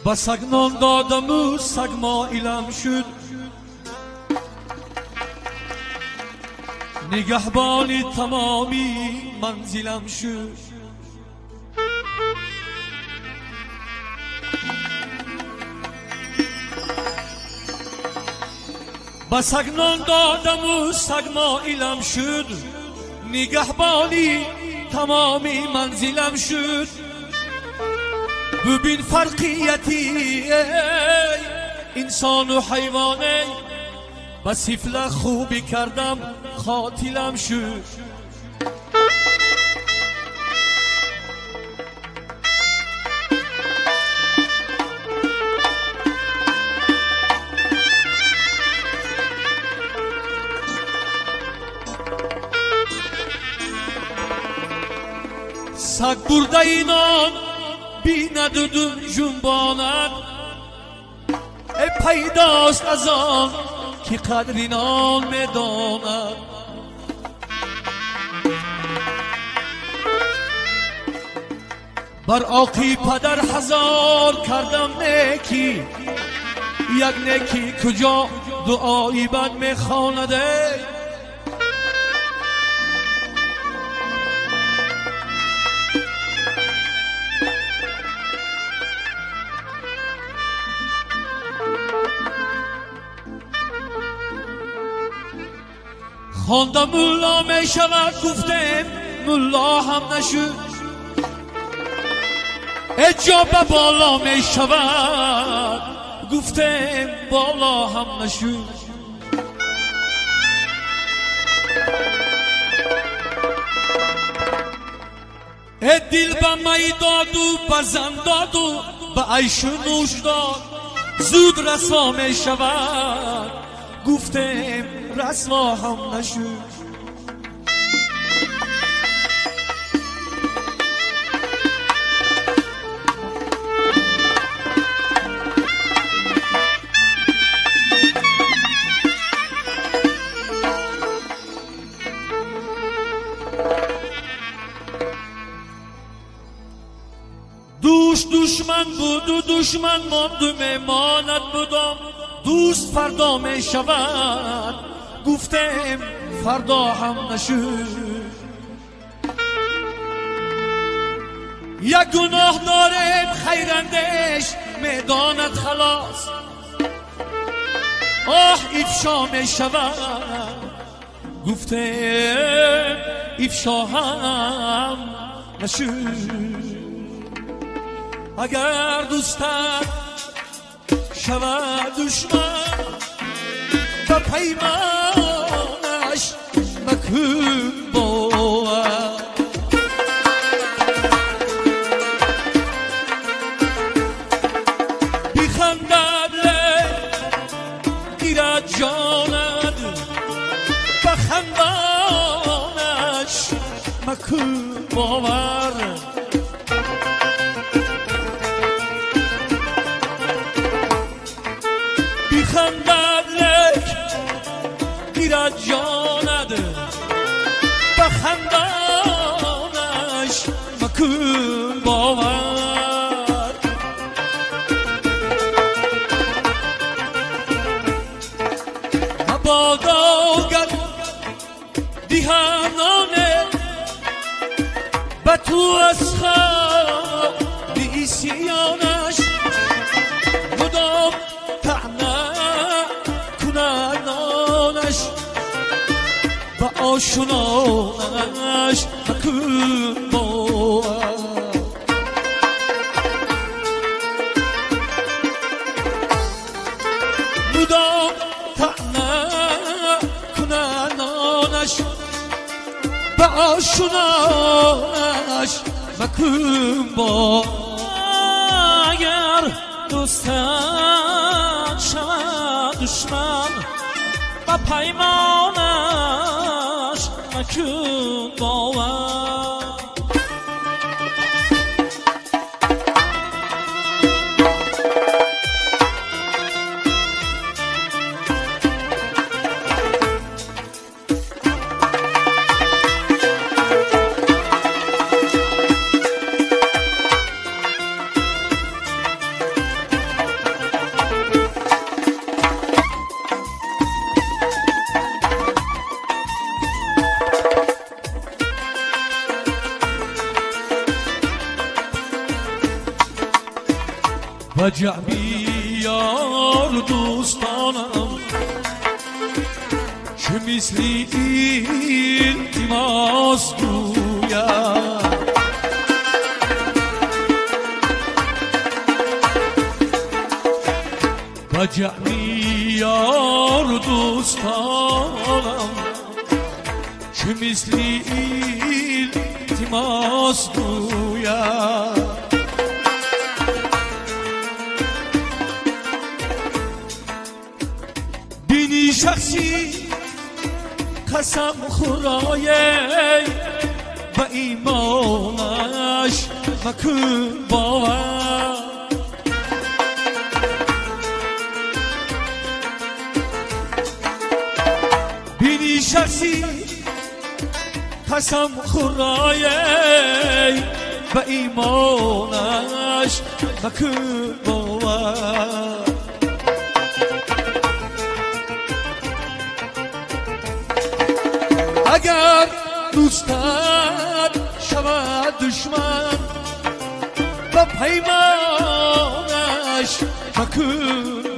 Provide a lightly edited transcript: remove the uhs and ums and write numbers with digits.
با سگ نان دادم و سگ مایلم شد، نگهبانی تمامی منزلم شد. با سگ نان دادم و سگ مایلم شد، نگهبانی تمامی منزلم شد. ببین فرقیتی انسان و حیوانه، بس سفله خوبی کردم خاطلم شد. سگ برده اینان بیند و جنباند، پیداست از آن که قدر اینان میداند. بر آقی پدر هزار کردم نیکی، یک نیکی کجا دعایی بد میخوانده. خواندم ملا می شود، گفتم ملا هم نشد. اجابه بالا می شود، گفتم بالا هم نشد. دل به می داد و بزن داد و به عیش و نوش داد، زود رسوا می شود، گفتم رسوا هم نشد. دوست دشمن بود و دشمن ماند و میماند بودم، دوست فردا می شود، گفتم فردا هم نشد. یک گناه دارم خیراندیش میداند خلاص، آه افشا می شود، گفتم افشا هم نشد. اگر دوستت شود دشمن، به پیمانش مکن باور. بخندد گیرد جاند، به خندانش مکن باور. خندد لک گیرد جاند، به خندانش مکن باور. مبادا گر دیهانانه به تو از خواب بیسیانش، مدام با آشنانش مکن باور. مدام طعنه کنانش، با آشنانش مکن باور. اگر دوستت شود دشمن، با پیمانش مکن باور. و جمعی یار دوستانم که مثلی التماس گویم و جمعی یار دوستانم که مثلی التماس گویم بینی شخصی قسم خورای و ایمانش مکن باور بینی شخصی قسم خورای و ایمانش مکن باور اگر دوستت شود دشمن و پیمانش مکن